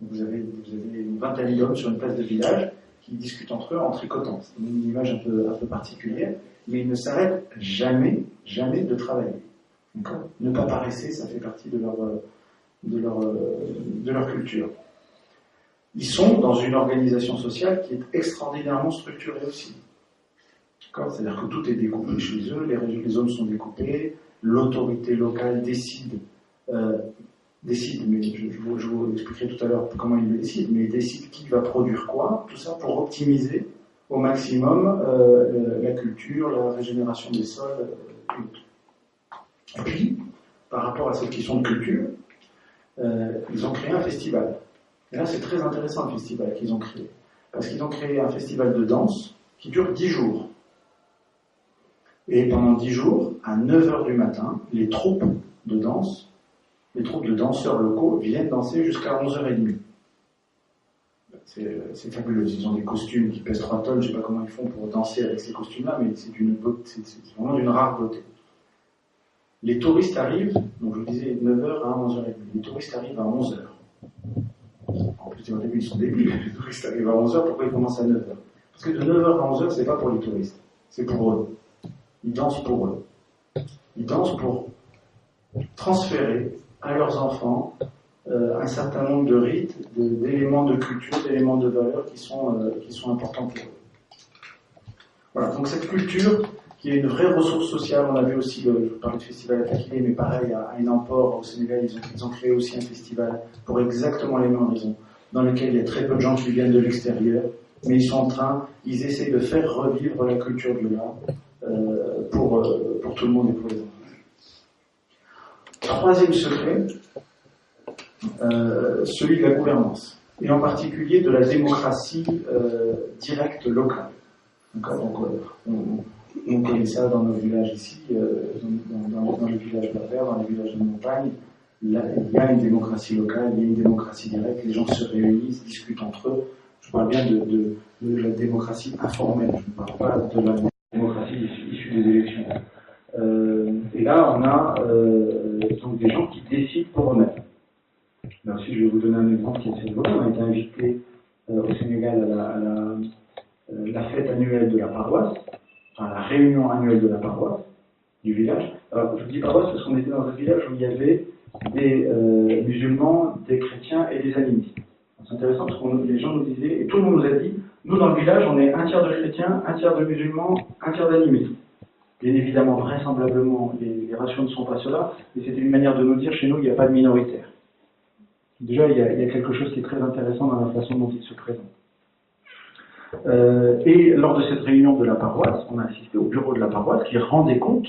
Vous avez une vingtaine d'hommes sur une place de village qui discutent entre eux en tricotant. C'est une image un peu particulière, mais ils ne s'arrêtent jamais de travailler. D'accord ? Ne pas paresser, ça fait partie de leur culture. Ils sont dans une organisation sociale qui est extraordinairement structurée aussi. D'accord ? C'est-à-dire que tout est découpé chez eux, les zones sont découpées, l'autorité locale décide, mais je vous expliquerai tout à l'heure comment il le décide, mais il décide qui va produire quoi, tout ça pour optimiser au maximum la culture, la régénération des sols, et puis, par rapport à cette question de culture, ils ont créé un festival. Et là, c'est très intéressant le festival qu'ils ont créé. Parce qu'ils ont créé un festival de danse qui dure 10 jours. Et pendant 10 jours, à 9h du matin, les troupes de danse, les troupes de danseurs locaux viennent danser jusqu'à 11h30. C'est fabuleux. Ils ont des costumes qui pèsent 3 tonnes. Je ne sais pas comment ils font pour danser avec ces costumes-là, mais c'est vraiment d'une rare beauté. Les touristes arrivent, donc je vous disais 9h à 11h30. Les touristes arrivent à 11h. En plus, au début, ils sont débiles. Les touristes arrivent à 11h, pourquoi ils commencent à 9h ? Parce que de 9h à 11h, c'est pas pour les touristes, c'est pour eux. Ils dansent pour eux. Ils dansent pour transférer à leurs enfants un certain nombre de rites, d'éléments de culture, d'éléments de valeur qui sont importants pour eux. Voilà, donc cette culture qui est une vraie ressource sociale. On a vu aussi, je parlais de festival à Taquilé, mais pareil, à Enampor, au Sénégal, ils ont créé aussi un festival pour exactement les mêmes raisons, dans lequel il y a très peu de gens qui viennent de l'extérieur, mais ils essayent de faire revivre la culture du Nord pour tout le monde et pour les enfants. Troisième secret, celui de la gouvernance, et en particulier de la démocratie directe locale. Donc, on connaît ça dans nos villages ici, dans les villages berbères, dans les villages de montagne. Il y a une démocratie locale, il y a une démocratie directe, les gens se réunissent, discutent entre eux. Je parle bien de la démocratie informelle, je ne parle pas de la démocratie issue des élections. Et là, on a donc des gens qui décident pour eux-mêmes. Là aussi, je vais vous donner un exemple qui est assez drôle. On a été invité au Sénégal à la fête annuelle de la paroisse, enfin la réunion annuelle de la paroisse du village. Alors, je dis paroisse parce qu'on était dans un village où il y avait des musulmans, des chrétiens et des animistes. C'est intéressant parce que les gens nous disaient, et tout le monde nous a dit, nous dans le village, on est un tiers de chrétiens, un tiers de musulmans, un tiers d'animistes. Bien évidemment, vraisemblablement, les ratios ne sont pas cela, mais c'était une manière de nous dire, chez nous, il n'y a pas de minoritaire. Déjà, il y a quelque chose qui est très intéressant dans la façon dont il se présente. Et lors de cette réunion de la paroisse, on a assisté au bureau de la paroisse qui rendait compte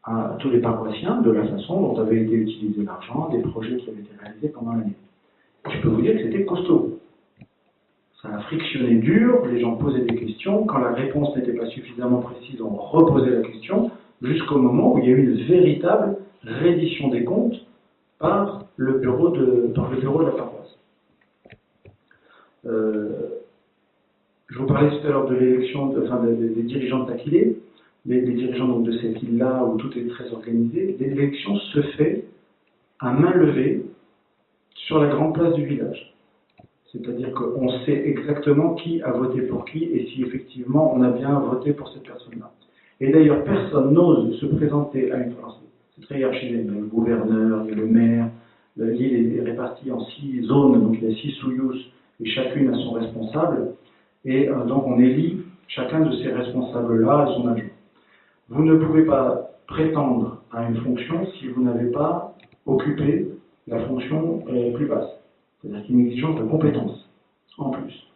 à tous les paroissiens de la façon dont avait été utilisé l'argent, des projets qui avaient été réalisés pendant l'année. Je peux vous dire que c'était costaud. Ça a frictionné dur, les gens posaient des questions, quand la réponse n'était pas suffisamment précise, on reposait la question, jusqu'au moment où il y a eu une véritable reddition des comptes par le bureau de la paroisse. Je vous parlais tout à l'heure de l'élection, des dirigeants de Takilé, les dirigeants donc, de cette île-là où tout est très organisé. L'élection se fait à main levée sur la grande place du village. C'est-à-dire qu'on sait exactement qui a voté pour qui et si effectivement on a bien voté pour cette personne-là. Et d'ailleurs, personne n'ose se présenter à une France. C'est très hiérarchisé. Il y a le gouverneur, il y a le maire. L'île est répartie en 6 zones, donc il y a 6 souyous et chacune a son responsable. Et donc on élit chacun de ces responsables-là à son adjoint. Vous ne pouvez pas prétendre à une fonction si vous n'avez pas occupé la fonction plus basse. C'est-à-dire qu'il y a une exigence de compétences, en plus.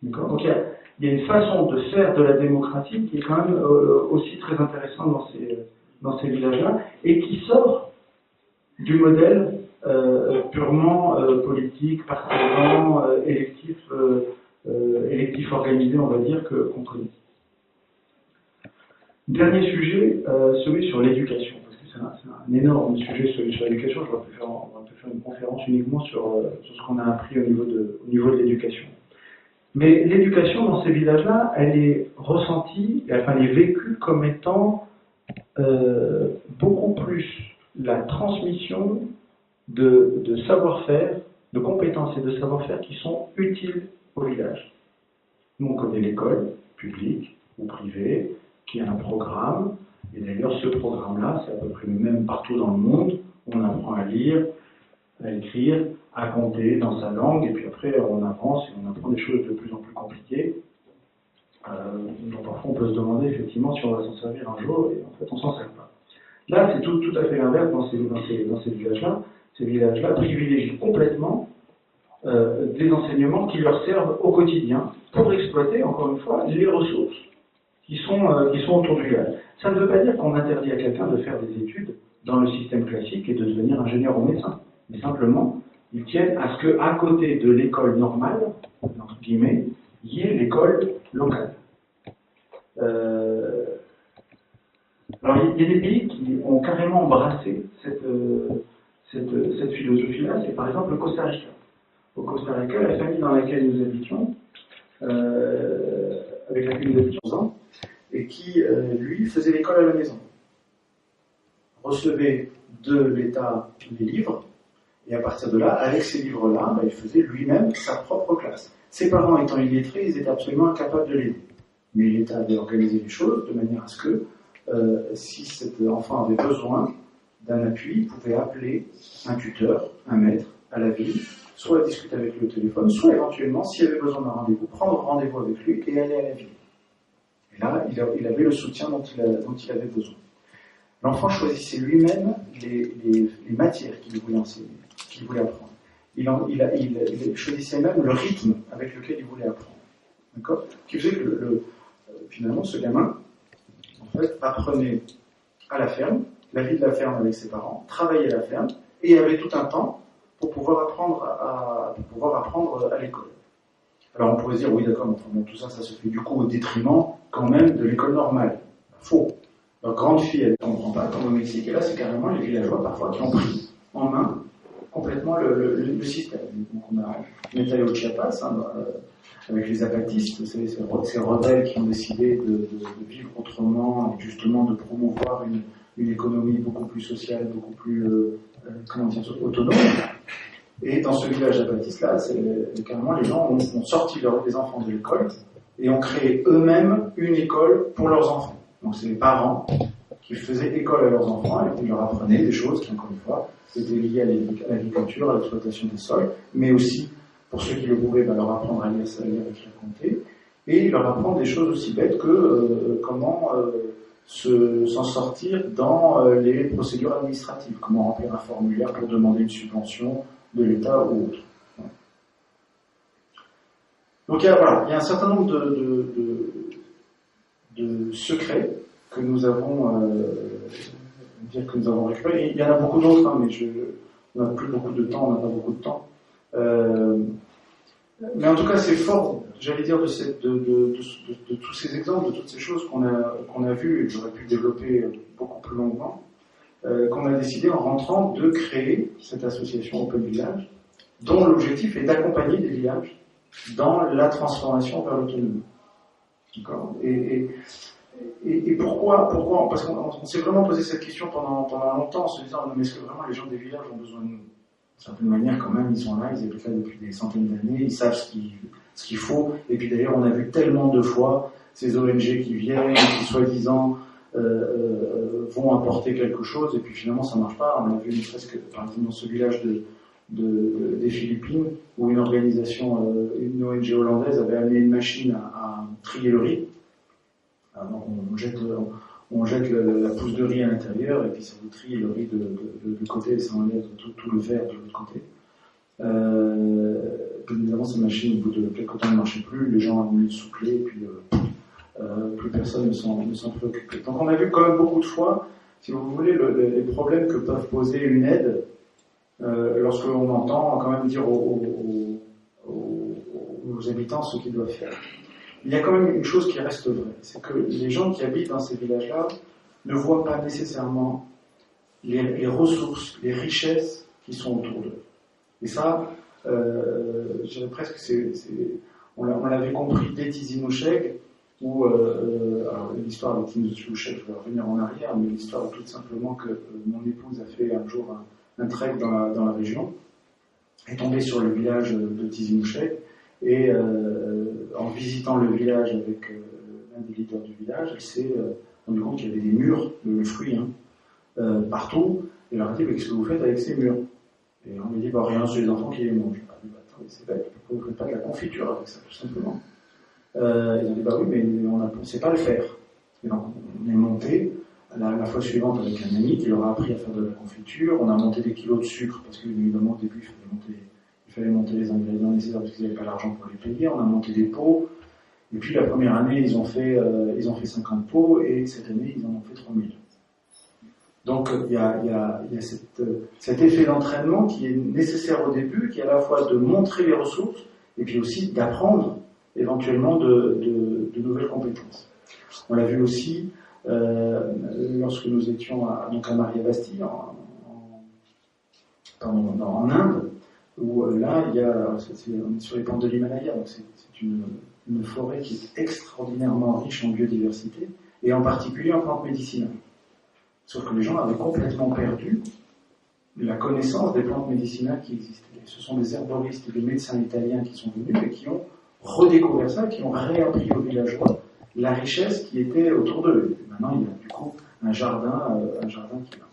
D'accord ? Donc il y a une façon de faire de la démocratie qui est quand même aussi très intéressante dans ces villages-là, et qui sort du modèle purement politique, partisan, électif organisé, on va dire, qu'on connaît. Dernier sujet, celui sur l'éducation. C'est un énorme sujet sur l'éducation. On va faire une conférence uniquement sur ce qu'on a appris au niveau de l'éducation. Mais l'éducation dans ces villages-là, elle est ressentie, enfin elle est vécue comme étant beaucoup plus la transmission de savoir-faire, de compétences et de savoir-faire qui sont utiles au village. Nous, on connaît l'école, publique ou privée, qui a un programme. Et d'ailleurs, ce programme-là, c'est à peu près le même partout dans le monde. On apprend à lire, à écrire, à compter dans sa langue, et puis après, on avance et on apprend des choses de plus en plus compliquées. Donc parfois, on peut se demander effectivement si on va s'en servir un jour, et en fait, on s'en sert pas. Là, c'est tout à fait l'inverse dans ces villages-là. Ces villages-là privilégient complètement des enseignements qui leur servent au quotidien pour exploiter, encore une fois, les ressources qui sont autour du village. Ça ne veut pas dire qu'on interdit à quelqu'un de faire des études dans le système classique et de devenir ingénieur ou médecin. Mais simplement, ils tiennent à ce qu'à côté de l'école normale, entre guillemets, il y ait l'école locale. Alors, il y a des pays qui ont carrément embrassé cette philosophie-là. C'est par exemple le Costa Rica. Au Costa Rica, la famille dans laquelle nous habitions, avec laquelle nous habitions, et qui, lui, faisait l'école à la maison. Recevait de l'État les livres, et à partir de là, avec ces livres-là, il faisait lui-même sa propre classe. Ses parents étant illettrés, ils étaient absolument incapables de l'aider. Mais l'État avait organisé les choses de manière à ce que, si cet enfant avait besoin d'un appui, il pouvait appeler un tuteur, un maître, à la ville, soit discuter avec lui au téléphone, soit éventuellement, s'il avait besoin d'un rendez-vous, prendre rendez-vous avec lui et aller à la ville. Et là, il avait le soutien dont il avait besoin. L'enfant choisissait lui-même les matières qu'il voulait enseigner, qu'il voulait apprendre. Il choisissait même le rythme avec lequel il voulait apprendre. D'accord ? Ce qui faisait que finalement, ce gamin, en fait, apprenait à la ferme, la vie de la ferme avec ses parents, travaillait à la ferme, et avait tout un temps pour pouvoir apprendre à l'école. Alors on pourrait dire, oui d'accord, mais tout ça se fait du coup au détriment quand même de l'école normale. Faux. Leur grande fille, elle ne comprend pas, comme au Mexique, et là c'est carrément les villageois parfois qui ont pris en main complètement le système. Donc on est allé au Chiapas, avec les zapatistes, ces rebelles qui ont décidé de vivre autrement et justement de promouvoir une économie beaucoup plus sociale, beaucoup plus autonome. Et dans ce village adventiste là, carrément les gens ont sorti les enfants de l'école et ont créé eux-mêmes une école pour leurs enfants. Donc c'est les parents qui faisaient école à leurs enfants et qui leur apprenaient des choses qui, encore une fois, étaient liées à l'agriculture, à l'exploitation des sols, mais aussi, pour ceux qui le pouvaient, leur apprendre à lire, écrire, compter, et leur apprendre des choses aussi bêtes que comment s'en sortir dans les procédures administratives, comment remplir un formulaire pour demander une subvention de l'État ou autre. Donc il y a un certain nombre de secrets que nous avons récupérés. Il y en a beaucoup d'autres, mais on n'a plus beaucoup de temps, on n'a pas beaucoup de temps. Mais en tout cas, c'est fort, j'allais dire, de tous ces exemples, de toutes ces choses qu'on a vues, et que j'aurais pu développer beaucoup plus longuement, qu'on a décidé en rentrant de créer cette association Open Village, dont l'objectif est d'accompagner des villages dans la transformation vers l'autonomie. D'accord ? Et pourquoi ? Parce qu'on s'est vraiment posé cette question pendant longtemps, en se disant, mais est-ce que vraiment les gens des villages ont besoin de nous ? D'une certaine manière, quand même, ils sont là, ils habitent là depuis des centaines d'années, ils savent ce qu'il faut. Et puis d'ailleurs, on a vu tellement de fois ces ONG qui viennent, qui soi-disant vont apporter quelque chose, et puis finalement ça ne marche pas. On a vu ne serait-ce que, par exemple, dans ce village des Philippines, où une organisation, une ONG hollandaise avait amené une machine à trier le riz. Alors, on jette la pousse de riz à l'intérieur, et puis ça vous trie le riz de côté, et ça enlève tout le verre de l'autre côté. Évidemment, cette machine, au bout de quelques temps, ne marchait plus, les gens ont eu soufflé, et puis plus personne ne s'en préoccupait. Donc on a vu quand même beaucoup de fois, si vous voulez, les problèmes que peuvent poser une aide, lorsque l'on entend quand même dire aux habitants ce qu'ils doivent faire. Il y a quand même une chose qui reste vraie, c'est que les gens qui habitent dans ces villages-là ne voient pas nécessairement les ressources, les richesses qui sont autour d'eux. Et ça, je dirais presque que on l'avait compris dès Tizi Moucheg, où alors l'histoire de Tizi Moucheg, je vais revenir en arrière, mais l'histoire est tout simplement que mon épouse a fait un jour un trek dans la région, est tombée sur le village de Tizi Moucheg, et en visitant le village avec l'un des leaders du village, elle s'est rendue compte qu'il y avait des murs de fruits partout, et elle leur a dit, mais qu'est-ce que vous faites avec ces murs ? Et on lui dit, rien, c'est les enfants qui les mangent. Attendez, c'est bête, pourquoi vous ne faites pas de la confiture avec ça, tout simplement. Ils ont dit, oui, mais on ne sait pas le faire. Et donc, on est monté la fois suivante avec un ami qui leur a appris à faire de la confiture. On a monté des kilos de sucre, parce qu'évidemment, au début, il fallait monter les ingrédients nécessaires parce qu'ils n'avaient pas l'argent pour les payer. On a monté des pots. Et puis, la première année, ils ont fait 50 pots, et cette année, ils en ont fait 3000. Donc il y a cet effet d'entraînement qui est nécessaire au début, qui est à la fois de montrer les ressources et puis aussi d'apprendre éventuellement de nouvelles compétences. On l'a vu aussi lorsque nous étions à Maria-Bastille, en Inde, où là on est sur les pentes de l'Himalaya, donc c'est une forêt qui est extraordinairement riche en biodiversité et en particulier en plantes médicinales. Sauf que les gens avaient complètement perdu la connaissance des plantes médicinales qui existaient. Ce sont des herboristes et des médecins italiens qui sont venus et qui ont redécouvert ça, qui ont réappris aux villageois la richesse qui était autour d'eux. Et maintenant, il y a du coup un jardin qui va.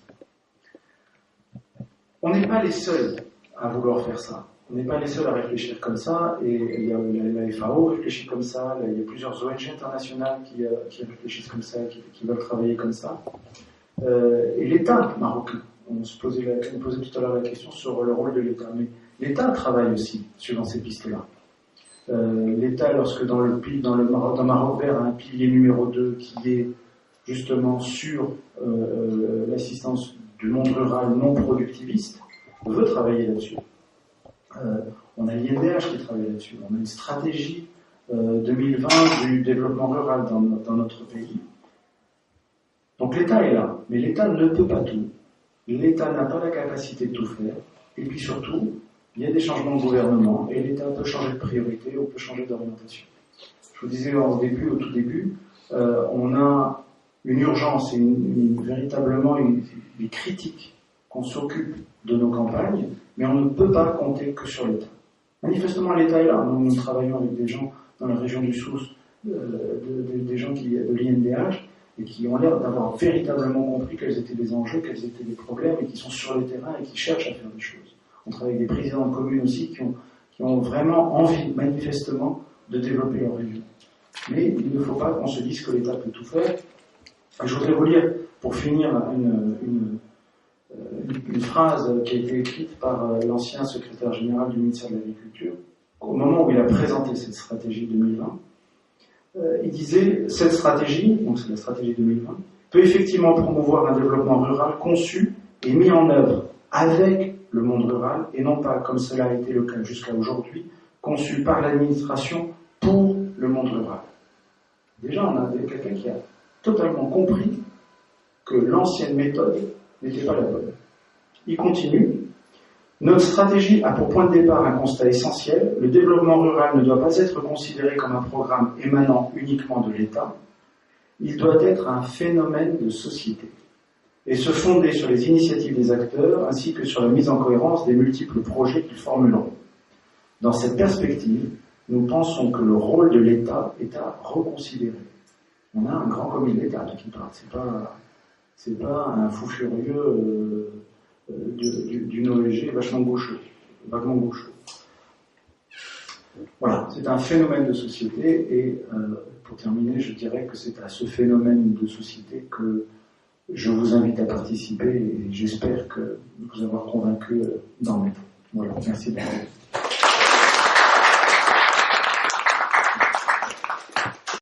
On n'est pas les seuls à vouloir faire ça. On n'est pas les seuls à réfléchir comme ça, et il y a la FAO réfléchit comme ça, il y a plusieurs ONG internationales qui réfléchissent comme ça, qui veulent travailler comme ça. Et l'État marocain, on posait tout à l'heure la question sur le rôle de l'État, mais l'État travaille aussi suivant ces pistes-là. L'État, lorsque dans Maroc Vert, a un pilier numéro 2 qui est justement sur l'assistance du monde rural non productiviste, on veut travailler là-dessus. On a l'INDH qui travaille là-dessus, on a une stratégie 2020 du développement rural dans notre pays. Donc l'État est là, mais l'État ne peut pas tout. L'État n'a pas la capacité de tout faire. Et puis surtout, il y a des changements de gouvernement, et l'État peut changer de priorité ou peut changer d'orientation. Je vous disais au tout début, on a une urgence et véritablement une critique qu'on s'occupe de nos campagnes, mais on ne peut pas compter que sur l'État. Manifestement, l'État est là. Nous travaillons avec des gens dans la région du Sousse, des gens de l'INDH, et qui ont l'air d'avoir véritablement compris quels étaient les enjeux, quels étaient les problèmes, et qui sont sur le terrain et qui cherchent à faire des choses. On travaille avec des présidents de communes aussi qui ont vraiment envie, manifestement, de développer leur région. Mais il ne faut pas qu'on se dise que l'État peut tout faire. Et je voudrais vous lire, pour finir, une phrase qui a été écrite par l'ancien secrétaire général du ministère de l'Agriculture, au moment où il a présenté cette stratégie 2020. Il disait, cette stratégie, donc c'est la stratégie 2020, peut effectivement promouvoir un développement rural conçu et mis en œuvre avec le monde rural, et non pas, comme cela a été le cas jusqu'à aujourd'hui, conçu par l'administration pour le monde rural. Déjà, on a quelqu'un qui a totalement compris que l'ancienne méthode n'était pas la bonne. Il continue. Notre stratégie a pour point de départ un constat essentiel. Le développement rural ne doit pas être considéré comme un programme émanant uniquement de l'État. Il doit être un phénomène de société et se fonder sur les initiatives des acteurs ainsi que sur la mise en cohérence des multiples projets qu'ils formuleront. Dans cette perspective, nous pensons que le rôle de l'État est à reconsidérer. On a un grand commis de l'État qui parle. C'est pas un fou furieux d'une ONG vaguement gaucheux. Voilà, c'est un phénomène de société et pour terminer, je dirais que c'est à ce phénomène de société que je vous invite à participer et j'espère que vous avoir convaincu d'en être. Voilà, merci beaucoup.